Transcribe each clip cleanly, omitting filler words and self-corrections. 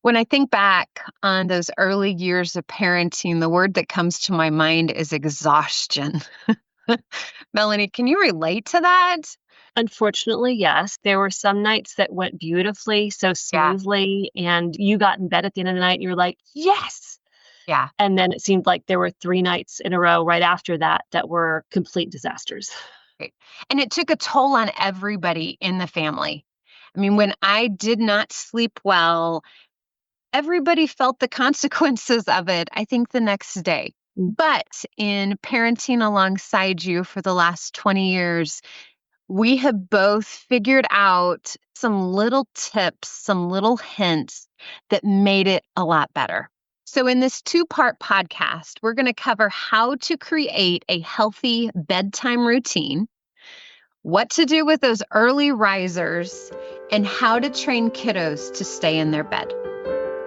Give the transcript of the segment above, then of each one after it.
When I think back on those early years of parenting, the word that comes to my mind is exhaustion. Melanie, can you relate to that? Unfortunately, yes. There were some nights that went beautifully, so Yeah, smoothly, and you got in bed at the end of the night and you're like, yes. yeah. And then it seemed like there were 3 nights in a row right after that were complete disasters. Right. And it took a toll on everybody in the family. I mean, when I did not sleep well, everybody felt the consequences of it, I think, the next day. But in parenting alongside you for the last 20 years, we have both figured out some little tips, some little hints that made it a lot better. So, in this 2-part podcast, we're going to cover how to create a healthy bedtime routine, what to do with those early risers, and how to train kiddos to stay in their bed.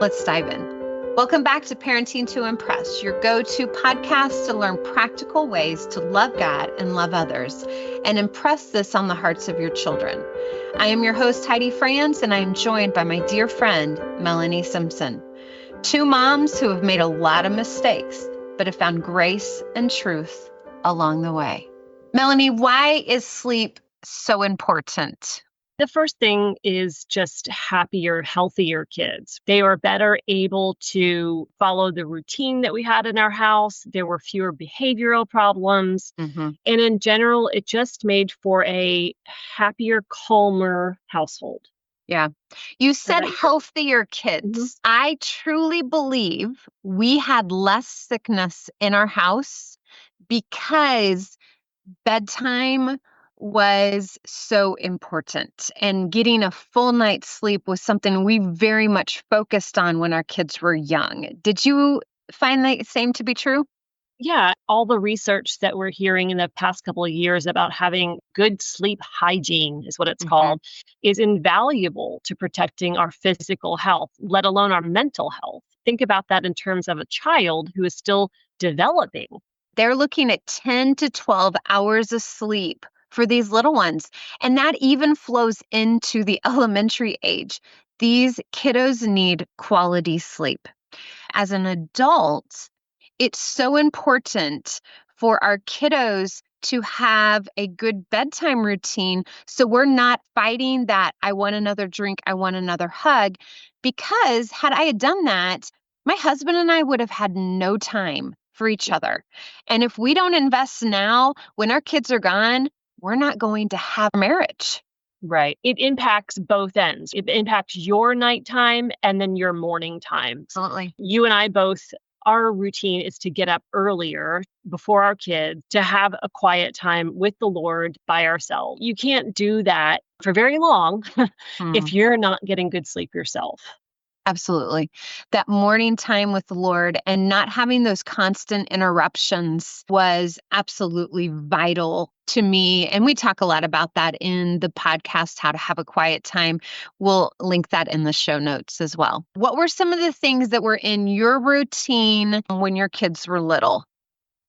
Let's dive in. Welcome back to Parenting to Impress, your go-to podcast to learn practical ways to love God and love others and impress this on the hearts of your children. I am your host, Heidi Franz, and I am joined by my dear friend, Melanie Simpson. 2 moms who have made a lot of mistakes, but have found grace and truth along the way. Melanie, why is sleep so important? The first thing is just happier, healthier kids. They are better able to follow the routine that we had in our house. There were fewer behavioral problems. Mm-hmm. And in general, it just made for a happier, calmer household. Yeah. You said Right. healthier kids. Mhm. I truly believe we had less sickness in our house because bedtime was so important. And getting a full night's sleep was something we very much focused on when our kids were young. Did you find the same to be true? Yeah, all the research that we're hearing in the past couple of years about having good sleep hygiene is what it's called, is invaluable to protecting our physical health, let alone our mental health. Think about that in terms of a child who is still developing. They're looking at 10 to 12 hours of sleep for these little ones. And that even flows into the elementary age. These kiddos need quality sleep. As an adult, it's so important for our kiddos to have a good bedtime routine so we're not fighting that I want another drink, I want another hug, because had I had done that, my husband and I would have had no time for each other. And if we don't invest now, when our kids are gone, we're not going to have a marriage. Right. It impacts both ends. It impacts your nighttime and then your morning time. Absolutely. You and I both, our routine is to get up earlier before our kids to have a quiet time with the Lord by ourselves. You can't do that for very long if you're not getting good sleep yourself. Absolutely. That morning time with the Lord and not having those constant interruptions was absolutely vital to me. And we talk a lot about that in the podcast, How to Have a Quiet Time. We'll link that in the show notes as well. What were some of the things that were in your routine when your kids were little?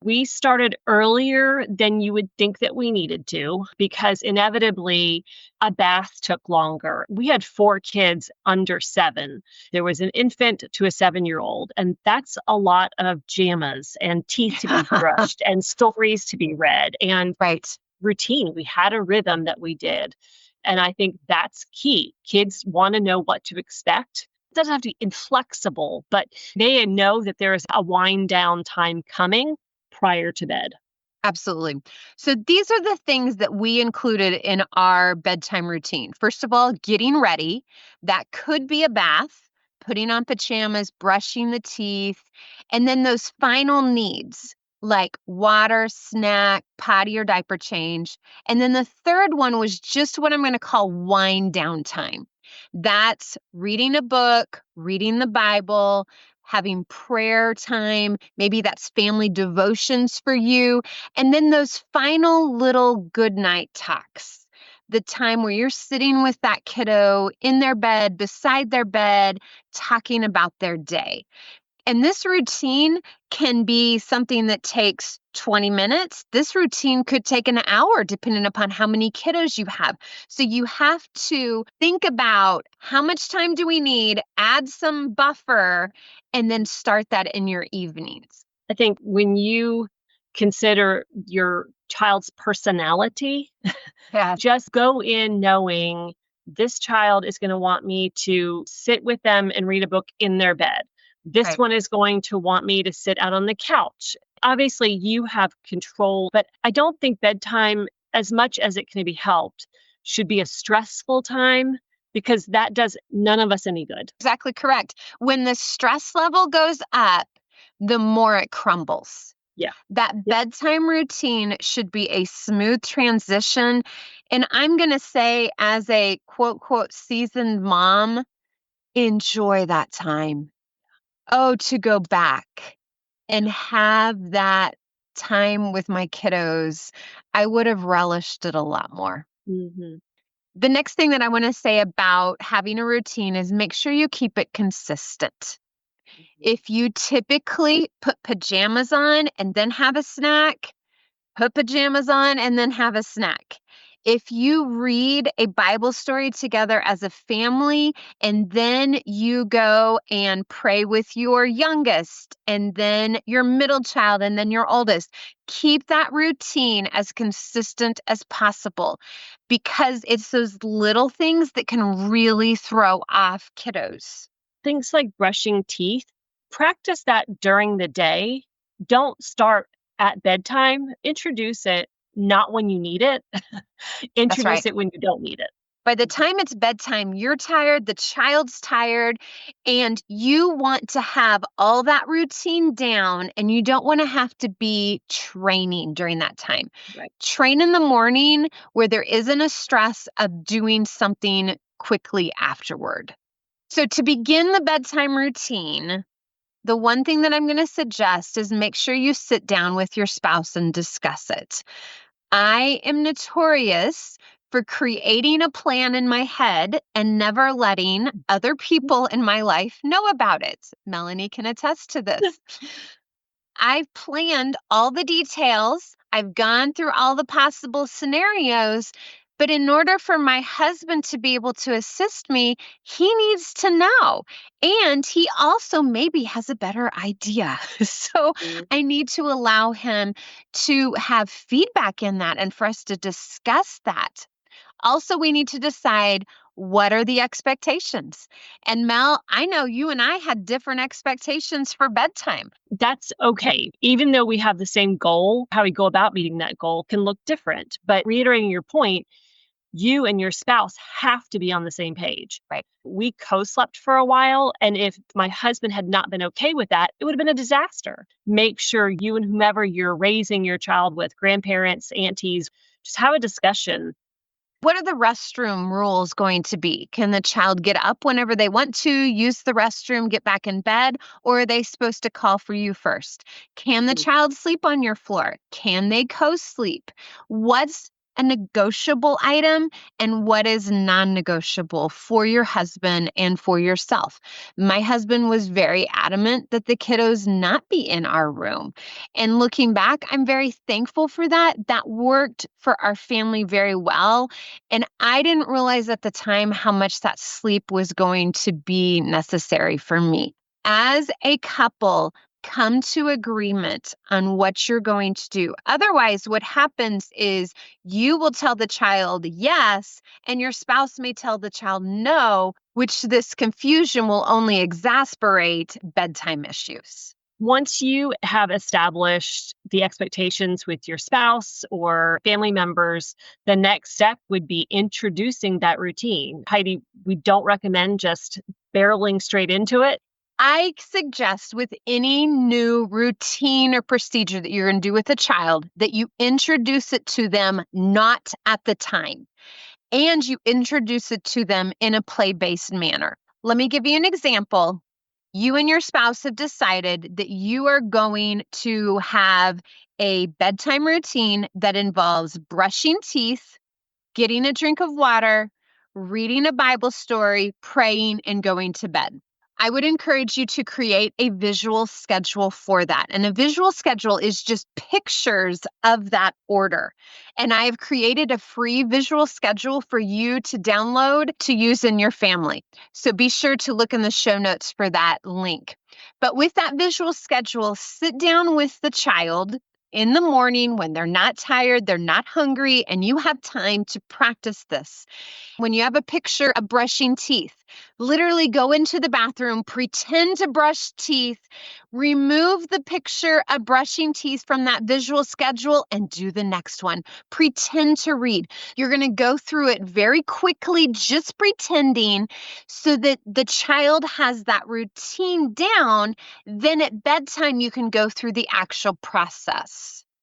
We started earlier than you would think that we needed to because inevitably a bath took longer. We had 4 kids under 7. There was an infant to a 7-year-old, and that's a lot of pajamas and teeth to be brushed and stories to be read and routine. We had a rhythm that we did. And I think that's key. Kids want to know what to expect. It doesn't have to be inflexible, but they know that there is a wind down time coming prior to bed. Absolutely. So these are the things that we included in our bedtime routine. First of all, getting ready. That could be a bath, putting on pajamas, brushing the teeth, and then those final needs like water, snack, potty or diaper change. And then the third one was just what I'm going to call wind down time. That's reading a book, reading the Bible, having prayer time, maybe that's family devotions for you. And then those final little good night talks, the time where you're sitting with that kiddo in their bed, beside their bed, talking about their day. And this routine can be something that takes 20 minutes. This routine could take an hour, depending upon how many kiddos you have. So you have to think about how much time do we need, add some buffer, and then start that in your evenings. I think when you consider your child's personality, Yeah. just go in knowing this child is going to want me to sit with them and read a book in their bed. This Right. one is going to want me to sit out on the couch. Obviously, you have control, but I don't think bedtime, as much as it can be helped, should be a stressful time because that does none of us any good. Exactly correct. When the stress level goes up, the more it crumbles. Yeah. That Yep. bedtime routine should be a smooth transition. And I'm going to say, as a quote, seasoned mom, enjoy that time. Oh, to go back and have that time with my kiddos, I would have relished it a lot more. Mm-hmm. The next thing that I want to say about having a routine is make sure you keep it consistent. If you typically put pajamas on and then have a snack, put pajamas on and then have a snack. If you read a Bible story together as a family and then you go and pray with your youngest and then your middle child and then your oldest, keep that routine as consistent as possible because it's those little things that can really throw off kiddos. Things like brushing teeth, practice that during the day. Don't start at bedtime. Introduce it not when you need it. That's right. Introduce it when you don't need it. By the time it's bedtime, you're tired, the child's tired, and you want to have all that routine down, and you don't want to have to be training during that time. Right. Train in the morning where there isn't a stress of doing something quickly afterward. So to begin the bedtime routine, the one thing that I'm going to suggest is make sure you sit down with your spouse and discuss it. I am notorious for creating a plan in my head and never letting other people in my life know about it. Melanie can attest to this. I've planned all the details. I've gone through all the possible scenarios. But in order for my husband to be able to assist me, he needs to know. And he also maybe has a better idea. So I need to allow him to have feedback in that and for us to discuss that. Also, we need to decide what are the expectations. And Mel, I know you and I had different expectations for bedtime. That's okay. Even though we have the same goal, how we go about meeting that goal can look different. But reiterating your point, you and your spouse have to be on the same page. Right. We co-slept for a while, and if my husband had not been okay with that, it would have been a disaster. Make sure you and whomever you're raising your child with, grandparents, aunties, just have a discussion. What are the restroom rules going to be? Can the child get up whenever they want to, use the restroom, get back in bed, or are they supposed to call for you first? Can the child sleep on your floor? Can they co-sleep? What's a negotiable item and what is non-negotiable for your husband and for yourself? My husband was very adamant that the kiddos not be in our room. And looking back, I'm very thankful for that. That worked for our family very well. And I didn't realize at the time how much that sleep was going to be necessary for me. As a couple, come to agreement on what you're going to do. Otherwise, what happens is you will tell the child yes, and your spouse may tell the child no, which this confusion will only exacerbate bedtime issues. Once you have established the expectations with your spouse or family members, the next step would be introducing that routine. Heidi, we don't recommend just barreling straight into it. I suggest with any new routine or procedure that you're going to do with a child that you introduce it to them not at the time, and you introduce it to them in a play-based manner. Let me give you an example. You and your spouse have decided that you are going to have a bedtime routine that involves brushing teeth, getting a drink of water, reading a Bible story, praying, and going to bed. I would encourage you to create a visual schedule for that. And a visual schedule is just pictures of that order. And I have created a free visual schedule for you to download to use in your family. So be sure to look in the show notes for that link. But with that visual schedule, sit down with the child in the morning when they're not tired, they're not hungry, and you have time to practice this. When you have a picture of brushing teeth, literally go into the bathroom, pretend to brush teeth, remove the picture of brushing teeth from that visual schedule and do the next one. Pretend to read. You're going to go through it very quickly, just pretending, so that the child has that routine down. Then at bedtime, you can go through the actual process.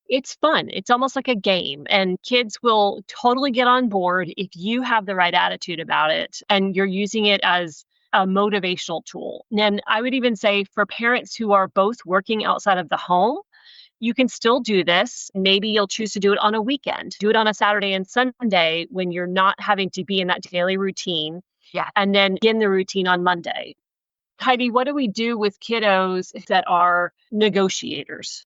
It's fun. It's almost like a game, and kids will totally get on board if you have the right attitude about it and you're using it as a motivational tool. And I would even say for parents who are both working outside of the home, you can still do this. Maybe you'll choose to do it on a weekend. Do it on a Saturday and Sunday when you're not having to be in that daily routine. Yeah. And then begin the routine on Monday. Heidi, what do we do with kiddos that are negotiators?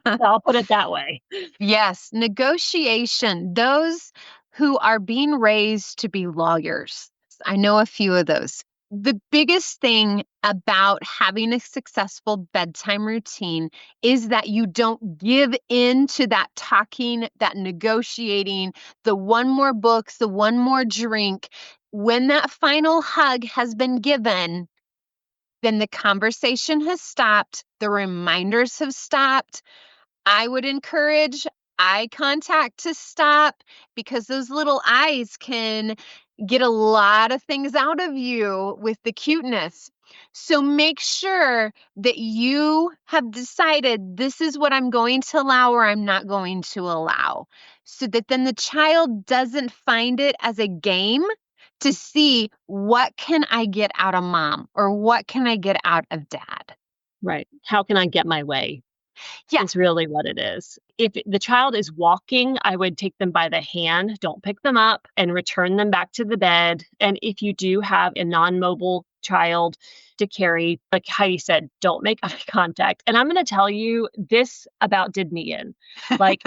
I'll put it that way. Yes, negotiation. Those who are being raised to be lawyers. I know a few of those. The biggest thing about having a successful bedtime routine is that you don't give in to that talking, that negotiating, the one more book, the one more drink. When that final hug has been given, then the conversation has stopped, the reminders have stopped. I would encourage eye contact to stop, because those little eyes can get a lot of things out of you with the cuteness. So make sure that you have decided this is what I'm going to allow or I'm not going to allow, so that then the child doesn't find it as a game to see what can I get out of mom or what can I get out of dad. Right. How can I get my way? Yeah. Is really what it is. If the child is walking, I would take them by the hand, don't pick them up, and return them back to the bed. And if you do have a non-mobile child to carry, like Heidi said, don't make eye contact. And I'm going to tell you, this about did me in. Like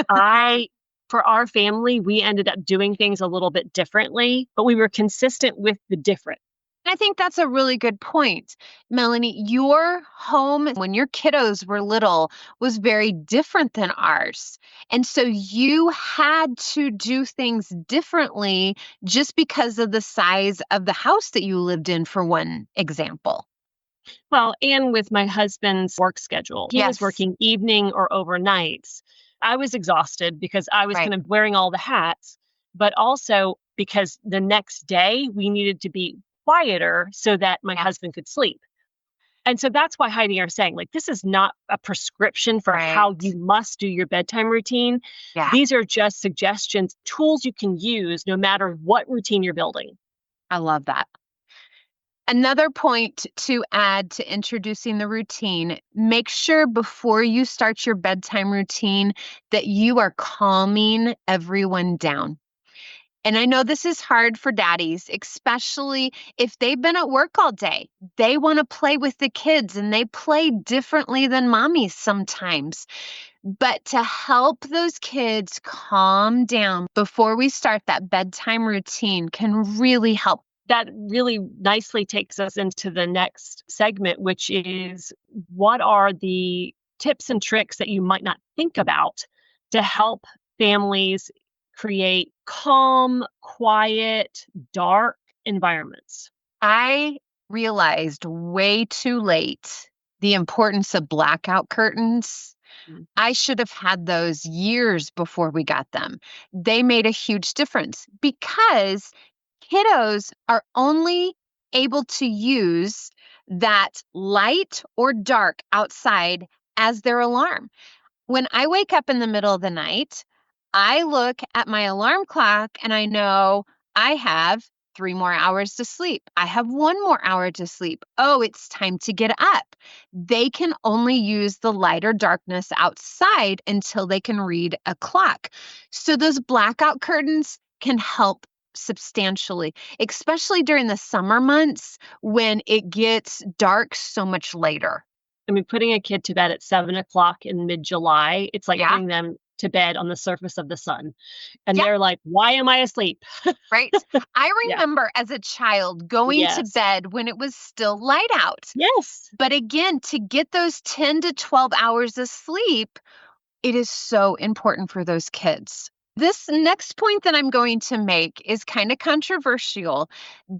for our family, we ended up doing things a little bit differently, but we were consistent with the different. I think that's a really good point. Melanie, your home when your kiddos were little was very different than ours. And so you had to do things differently just because of the size of the house that you lived in, for one example. Well, and with my husband's work schedule, he was working evening or overnights. I was exhausted because I was kind of wearing all the hats, but also because the next day we needed to be quieter so that my husband could sleep. And so that's why Heidi are saying, like, this is not a prescription for how you must do your bedtime routine. Yeah. These are just suggestions, tools you can use no matter what routine you're building. I love that. Another point to add to introducing the routine, make sure before you start your bedtime routine that you are calming everyone down. And I know this is hard for daddies, especially if they've been at work all day. They want to play with the kids and they play differently than mommies sometimes. But to help those kids calm down before we start that bedtime routine can really help. That really nicely takes us into the next segment, which is what are the tips and tricks that you might not think about to help families create calm, quiet, dark environments. I realized way too late the importance of blackout curtains. I should have had those years before we got them. They made a huge difference because kiddos are only able to use that light or dark outside as their alarm. When I wake up in the middle of the night, I look at my alarm clock and I know I have 3 more hours to sleep. I have 1 more hour to sleep. Oh, it's time to get up. They can only use the light or darkness outside until they can read a clock. So those blackout curtains can help substantially, especially during the summer months when it gets dark so much later. I mean, putting a kid to bed at 7 o'clock in mid-July, it's like Yeah. putting them to bed on the surface of the sun. And Yeah. they're like, why am I asleep? Right. I Yeah. remember as a child going to Yes. bed when it was still light out. Yes. But again, to get those 10 to 12 hours of sleep, it is so important for those kids. This next point that I'm going to make is kind of controversial,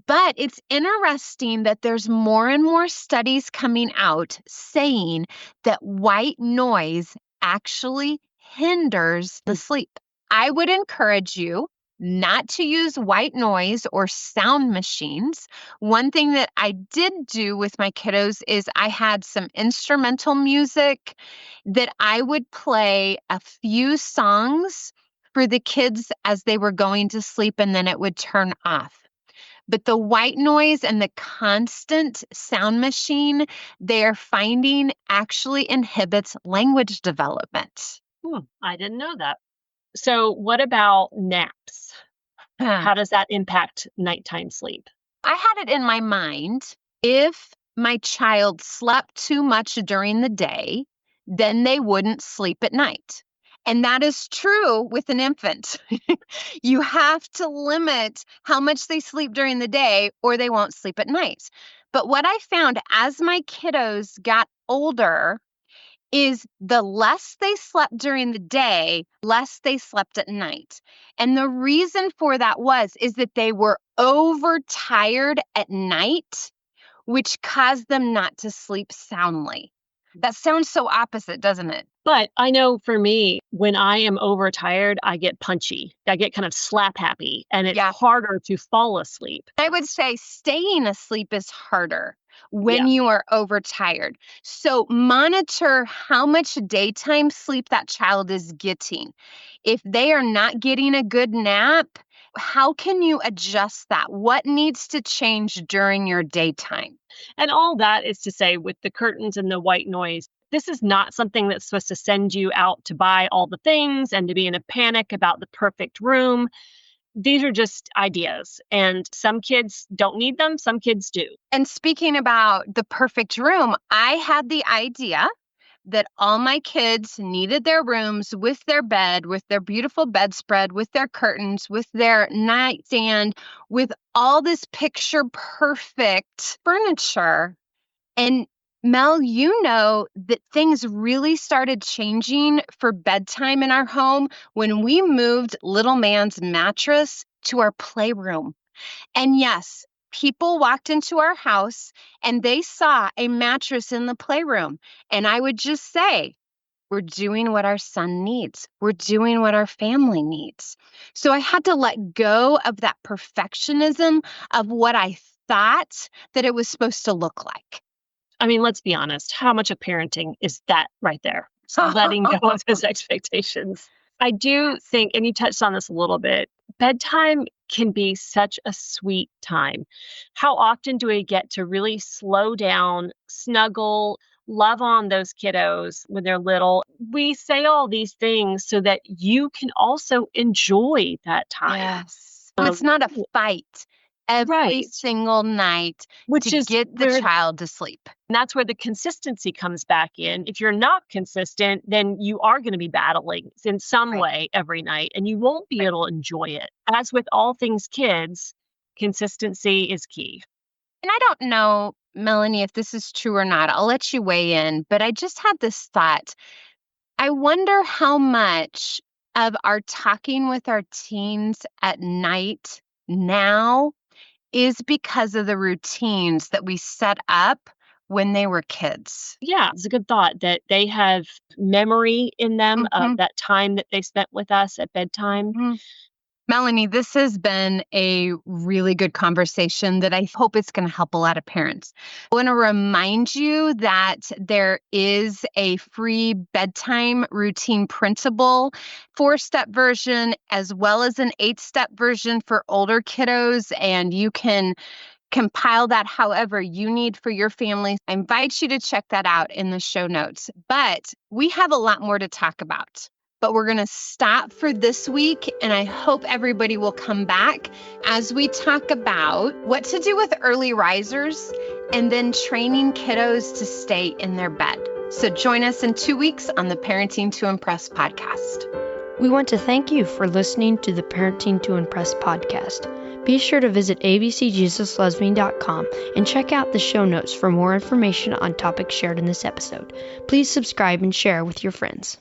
but it's interesting that there's more and more studies coming out saying that white noise actually hinders the sleep. I would encourage you not to use white noise or sound machines. One thing that I did do with my kiddos is I had some instrumental music that I would play a few songs for the kids as they were going to sleep, and then it would turn off. But the white noise and the constant sound machine, they are finding actually inhibits language development. I didn't know that. So what about naps? How does that impact nighttime sleep? I had it in my mind, if my child slept too much during the day, then they wouldn't sleep at night. And that is true with an infant. You have to limit how much they sleep during the day or they won't sleep at night. But what I found as my kiddos got older is the less they slept during the day, less they slept at night. And the reason for that is that they were overtired at night, which caused them not to sleep soundly. That sounds so opposite, doesn't it? But I know for me, when I am overtired, I get punchy. I get kind of slap happy, and it's harder to fall asleep. I would say staying asleep is harder when you are overtired. So monitor how much daytime sleep that child is getting. If they are not getting a good nap, how can you adjust that? What needs to change during your daytime? And all that is to say, with the curtains and the white noise, this is not something that's supposed to send you out to buy all the things and to be in a panic about the perfect room. These are just ideas, and some kids don't need them, some kids do. And speaking about the perfect room, I had the idea that all my kids needed their rooms with their bed, with their beautiful bedspread, with their curtains, with their nightstand, with all this picture perfect furniture. And Mel, you know that things really started changing for bedtime in our home when we moved little man's mattress to our playroom. And yes, people walked into our house and they saw a mattress in the playroom. And I would just say, we're doing what our son needs. We're doing what our family needs. So I had to let go of that perfectionism of what I thought that it was supposed to look like. I mean, let's be honest. How much of parenting is that right there? Letting go of those expectations. I do think, and you touched on this a little bit, bedtime can be such a sweet time. How often do we get to really slow down, snuggle, love on those kiddos when they're little? We say all these things so that you can also enjoy that time. Yes. It's not a fight every single night to get the child to sleep. And that's where the consistency comes back in. If you're not consistent, then you are going to be battling in some way every night, and you won't be able to enjoy it. As with all things kids, consistency is key. And I don't know, Melanie, if this is true or not. I'll let you weigh in, but I just had this thought. I wonder how much of our talking with our teens at night now is because of the routines that we set up when they were kids. Yeah, it's a good thought that they have memory in them of that time that they spent with us at bedtime. Melanie, this has been a really good conversation that I hope it's going to help a lot of parents. I want to remind you that there is a free bedtime routine printable, 4-step version, as well as an 8-step version for older kiddos, and you can compile that however you need for your family. I invite you to check that out in the show notes. But we have a lot more to talk about. but we're going to stop for this week, and I hope everybody will come back as we talk about what to do with early risers and then training kiddos to stay in their bed. So join us in 2 weeks on the Parenting to Impress podcast. We want to thank you for listening to the Parenting to Impress podcast. Be sure to visit ABCJesusLovesMe.com and check out the show notes for more information on topics shared in this episode. Please subscribe and share with your friends.